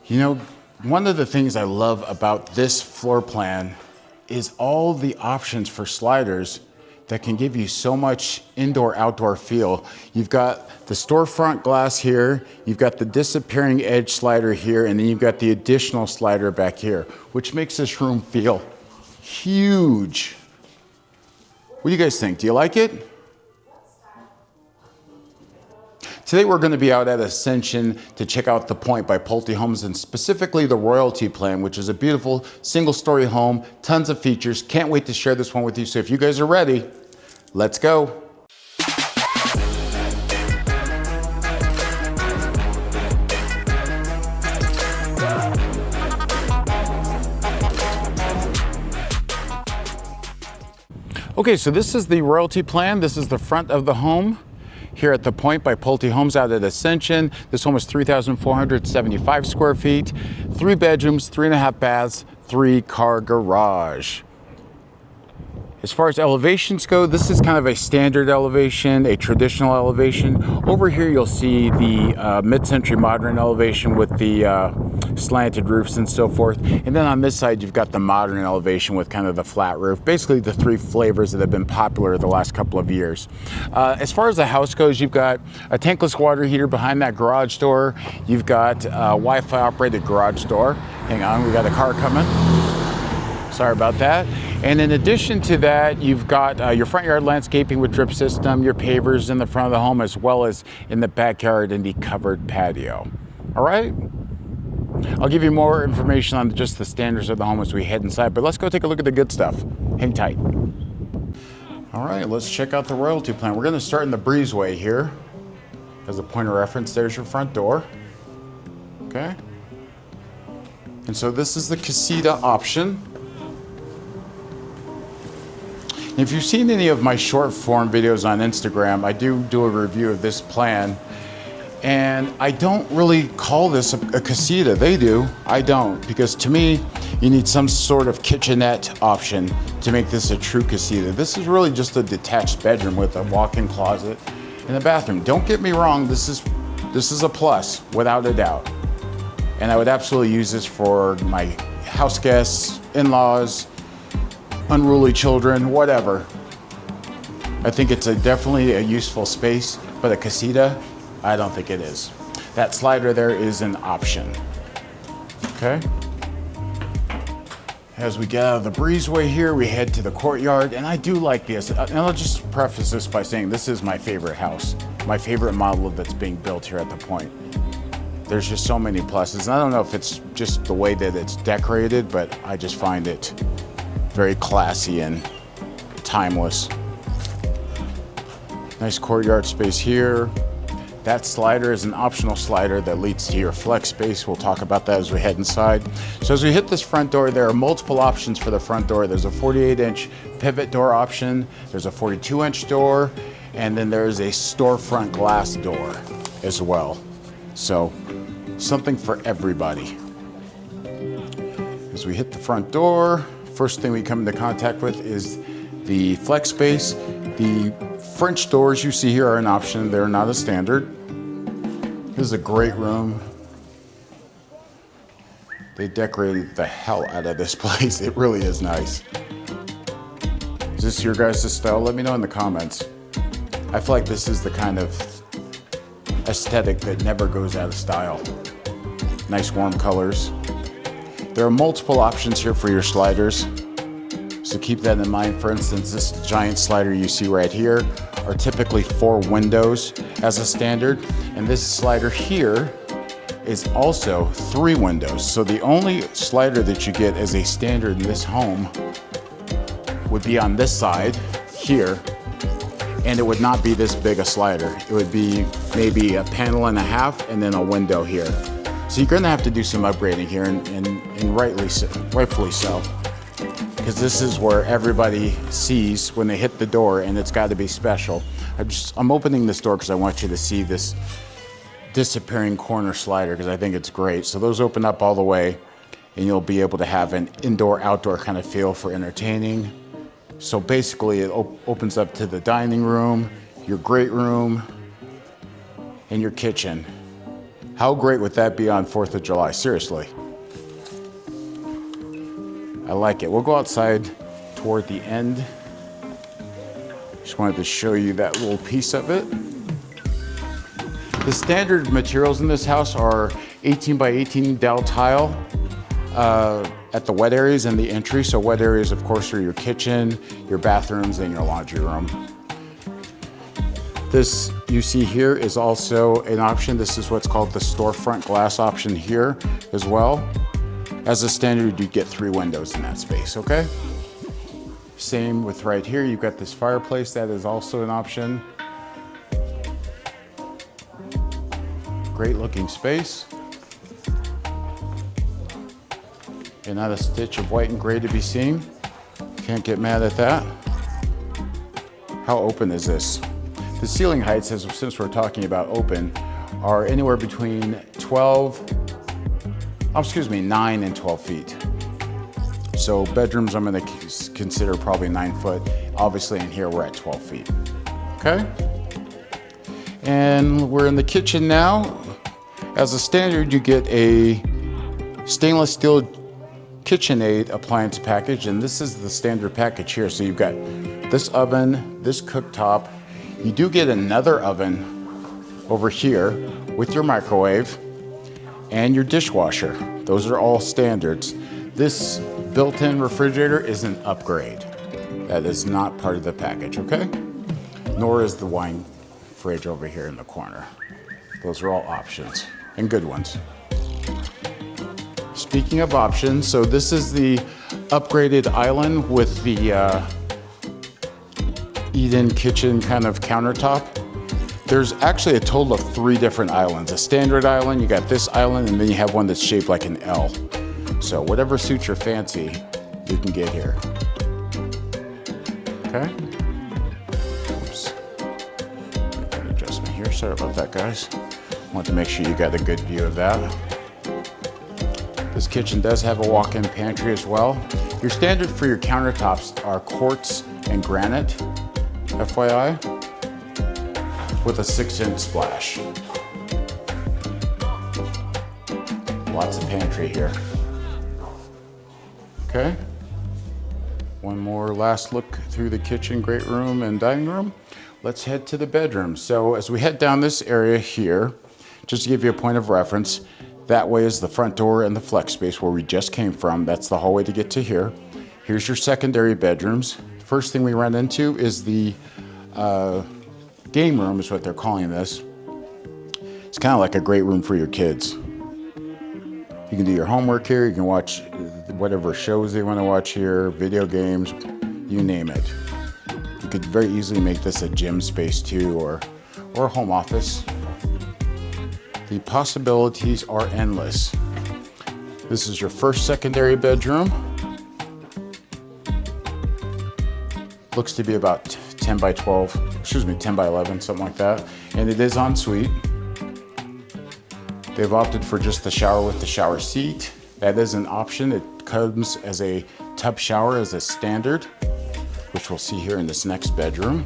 You know, one of the things I love about this floor plan is all the options for sliders that can give you so much indoor-outdoor feel. You've got the storefront glass here, you've got the disappearing edge slider here, and then you've got the additional slider back here, which makes this room feel huge. What do you guys think? Do you like it? Today we're going to be out at Ascension to check out the Pointe by Pulte homes, and specifically the royalty plan, which is a beautiful single-story home, tons of features. Can't wait to share this one with you. So if you guys are ready, let's go. Okay, so this is the royalty plan. This is the front of the home here at the Pointe by Pulte Homes out at Ascension. This home is 3,475 square feet, 3 bedrooms, 3.5 baths, 3-car garage. As far as elevations go, this is kind of a standard elevation, a traditional elevation. Over here you'll see the mid-century modern elevation with the slanted roofs and so forth. And then on this side you've got the modern elevation with kind of the flat roof. Basically the 3 flavors that have been popular the last couple of years. As far as the house goes, you've got a tankless water heater behind that garage door. You've got a Wi-Fi operated garage door. Hang on, we got a car coming. Sorry about that. And in addition to that, you've got your front yard landscaping with drip system, your pavers in the front of the home, as well as in the backyard and the covered patio. All right? I'll give you more information on just the standards of the home as we head inside, but let's go take a look at the good stuff. Hang tight. All right, let's check out the royalty plan. We're gonna start in the breezeway here. As a point of reference, there's your front door. Okay? And so this is the casita option. If you've seen any of my short form videos on Instagram, I do a review of this plan. And I don't really call this a casita. They do, I don't. Because to me, you need some sort of kitchenette option to make this a true casita. This is really just a detached bedroom with a walk-in closet and a bathroom. Don't get me wrong, this is a plus, without a doubt. And I would absolutely use this for my house guests, in-laws, unruly children, whatever. I think it's definitely a useful space, but a casita, I don't think it is. That slider there is an option. Okay. As we get out of the breezeway here, we head to the courtyard, and I do like this. And I'll just preface this by saying this is my favorite house, my favorite model that's being built here at the Pointe. There's just so many pluses. And I don't know if it's just the way that it's decorated, but I just find it very classy and timeless. Nice courtyard space here. That slider is an optional slider that leads to your flex space. We'll talk about that as we head inside. So as we hit this front door, there are multiple options for the front door. There's a 48-inch pivot door option, there's a 42-inch door, and then there's a storefront glass door as well. So something for everybody. As we hit the front door, first thing we come into contact with is the flex space. The French doors you see here are an option. They're not a standard. This is a great room. They decorated the hell out of this place. It really is nice. Is this your guys' style? Let me know in the comments. I feel like this is the kind of aesthetic that never goes out of style. Nice warm colors. There are multiple options here for your sliders, so keep that in mind. For instance, this giant slider you see right here are typically 4 windows as a standard, and this slider here is also 3 windows. So the only slider that you get as a standard in this home would be on this side here, and it would not be this big a slider. It would be maybe a panel and a half and then a window here. So you're gonna have to do some upgrading here, and rightfully so. Because this is where everybody sees when they hit the door, and it's got to be special. I'm opening this door because I want you to see this disappearing corner slider, because I think it's great. So those open up all the way, and you'll be able to have an indoor-outdoor kind of feel for entertaining. So basically it opens up to the dining room, your great room, and your kitchen. How great would that be on 4th of July? Seriously. I like it. We'll go outside toward the end. Just wanted to show you that little piece of it. The standard materials in this house are 18 by 18 dowel tile at the wet areas and the entry. So wet areas, of course, are your kitchen, your bathrooms, and your laundry room. This you see here is also an option. This is what's called the storefront glass option here as well. As a standard, you get 3 windows in that space, okay? Same with right here, you've got this fireplace, that is also an option. Great looking space. And not a stitch of white and gray to be seen. Can't get mad at that. How open is this? The ceiling heights, since we're talking about open, are anywhere between 9 and 12 feet. So bedrooms I'm gonna consider probably 9 foot. Obviously in here we're at 12 feet, okay? And we're in the kitchen now. As a standard, you get a stainless steel KitchenAid appliance package, and this is the standard package here. So you've got this oven, this cooktop. You do get another oven over here with your microwave and your dishwasher. Those are all standards. This built-in refrigerator is an upgrade. That is not part of the package, okay? Nor is the wine fridge over here in the corner. Those are all options, and good ones. Speaking of options, so this is the upgraded island with the eat-in kitchen kind of countertop. There's actually a total of 3 different islands. A standard island, you got this island, and then you have one that's shaped like an L. So whatever suits your fancy, you can get here. Okay? Oops. Got an adjustment here. Sorry about that, guys. Want to make sure you got a good view of that. This kitchen does have a walk-in pantry as well. Your standard for your countertops are quartz and granite, FYI, with a 6-inch splash. Lots of pantry here. Okay. One more last look through the kitchen, great room, and dining room. Let's head to the bedroom. So as we head down this area here, just to give you a point of reference, that way is the front door and the flex space where we just came from. That's the hallway to get to here. Here's your secondary bedrooms. First thing we run into is the game room, is what they're calling this. It's kind of like a great room for your kids. You can do your homework here. You can watch whatever shows they want to watch here, video games, you name it. You could very easily make this a gym space too, or a home office. The possibilities are endless. This is your first secondary bedroom. Looks to be about 10 by 11, something like that. And it is ensuite. They've opted for just the shower with the shower seat. That is an option. It comes as a tub shower as a standard, which we'll see here in this next bedroom.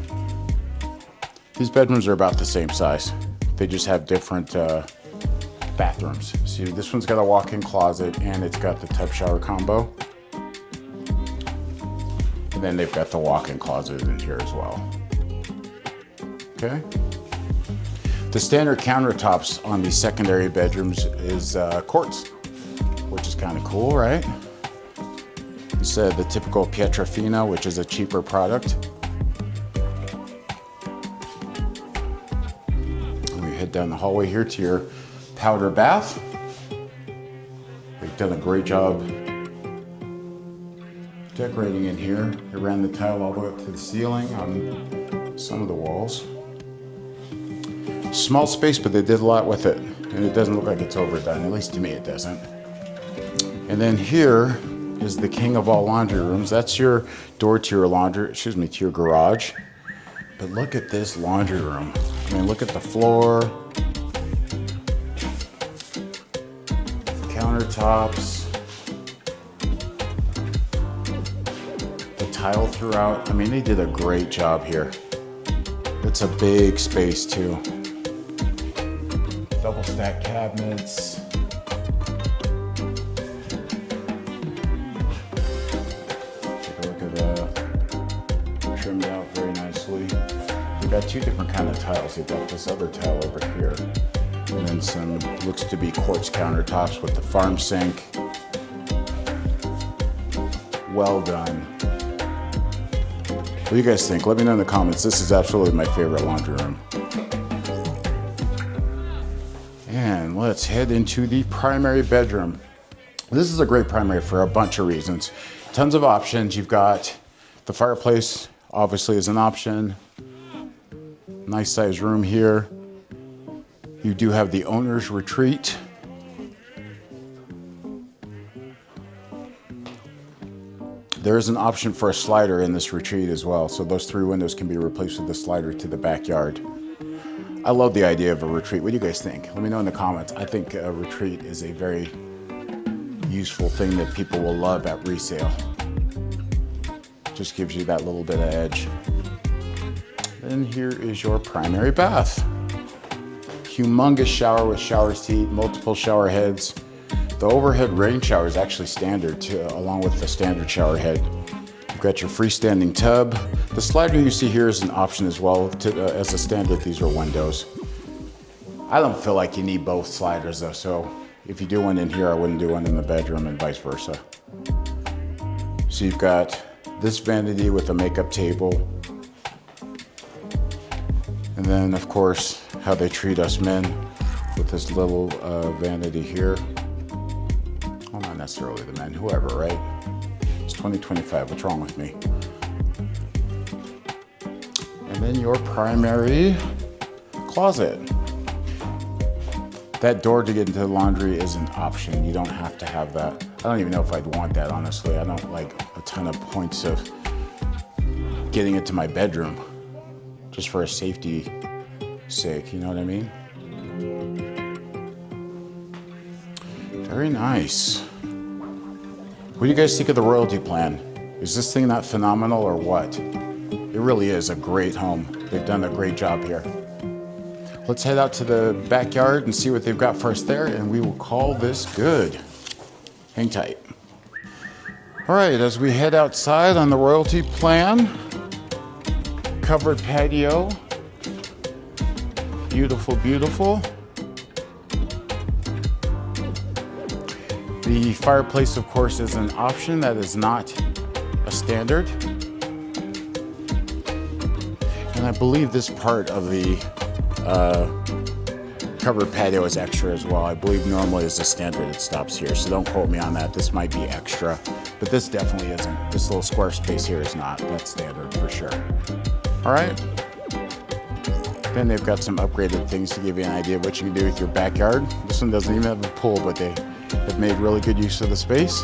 These bedrooms are about the same size. They just have different bathrooms. See, this one's got a walk-in closet and it's got the tub shower combo. And then they've got the walk-in closet in here as well. Okay. The standard countertops on the secondary bedrooms is quartz, which is kind of cool, right? Instead of the typical Pietrafina, which is a cheaper product. And we head down the hallway here to your powder bath. They've done a great job decorating in here. They ran the tile all the way up to the ceiling on some of the walls. Small space, but they did a lot with it. And it doesn't look like it's overdone, at least to me it doesn't. And then here is the king of all laundry rooms. That's your door to your to your garage. But look at this laundry room. I mean, look at the floor, countertops, the tile throughout. I mean, they did a great job here. It's a big space too. Double Couple stacked cabinets. Take a look at that. Trimmed out very nicely. We've got two different kind of tiles. We've got this other tile over here. And then some, looks to be quartz countertops with the farm sink. Well done. What do you guys think? Let me know in the comments. This is absolutely my favorite laundry room. And let's head into the primary bedroom. This is a great primary for a bunch of reasons. Tons of options. You've got the fireplace, obviously, is an option. Nice size room here. You do have the owner's retreat. There is an option for a slider in this retreat as well. So those three windows can be replaced with a slider to the backyard. I love the idea of a retreat. What do you guys think? Let me know in the comments. I think a retreat is a very useful thing that people will love at resale. Just gives you that little bit of edge. Then here is your primary bath. Humongous shower with shower seat, multiple shower heads. The overhead rain shower is actually standard too, along with the standard shower head. You've got your freestanding tub. The slider you see here is an option as well. As a standard, these are windows. I don't feel like you need both sliders though, so if you do one in here, I wouldn't do one in the bedroom and vice versa. So you've got this vanity with a makeup table. And then of course, how they treat us men with this little vanity here. Well, not necessarily the men, whoever, right? It's 2025, what's wrong with me? And then your primary closet. That door to get into the laundry is an option. You don't have to have that. I don't even know if I'd want that, honestly. I don't like a ton of points of getting into my bedroom just for a safety sake, you know what I mean? Very nice. What do you guys think of the royalty plan? Is this thing not phenomenal or what? It really is a great home. They've done a great job here. Let's head out to the backyard and see what they've got for us there, and we will call this good. Hang tight. All right, as we head outside on the royalty plan, covered patio. Beautiful, beautiful. The fireplace, of course, is an option. That is not a standard. And I believe this part of the covered patio is extra as well. I believe normally as a standard it stops here, so don't quote me on that. This might be extra, but this definitely isn't. This little square space here is not. That's standard for sure. All right. Then they've got some upgraded things to give you an idea of what you can do with your backyard. This one doesn't even have a pool, but they have made really good use of the space.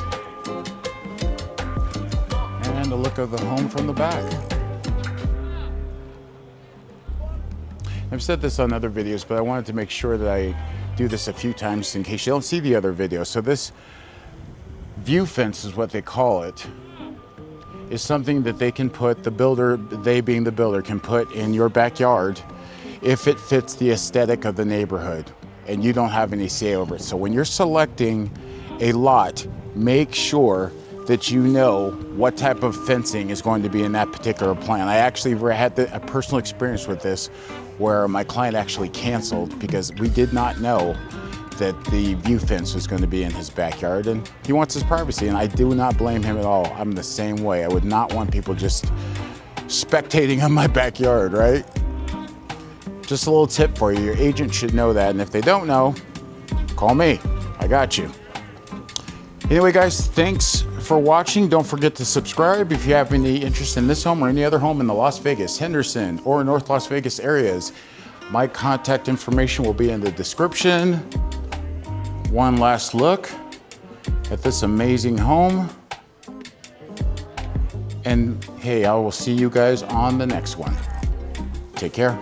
And a look of the home from the back. I've said this on other videos, but I wanted to make sure that I do this a few times in case you don't see the other videos. So this view fence is what they call it. Is something that they can put, the builder, they being the builder, can put in your backyard if it fits the aesthetic of the neighborhood and you don't have any say over it. So when you're selecting a lot, make sure that you know what type of fencing is going to be in that particular plan. I actually had a personal experience with this where my client actually canceled because we did not know that the view fence was going to be in his backyard, and he wants his privacy, and I do not blame him at all. I'm the same way. I would not want people just spectating on my backyard, right? Just a little tip for you. Your agent should know that, and if they don't know, call me. I got you. Anyway, guys, thanks for watching. Don't forget to subscribe if you have any interest in this home or any other home in the Las Vegas, Henderson, or North Las Vegas areas. My contact information will be in the description. One last look at this amazing home. And hey, I will see you guys on the next one. Take care.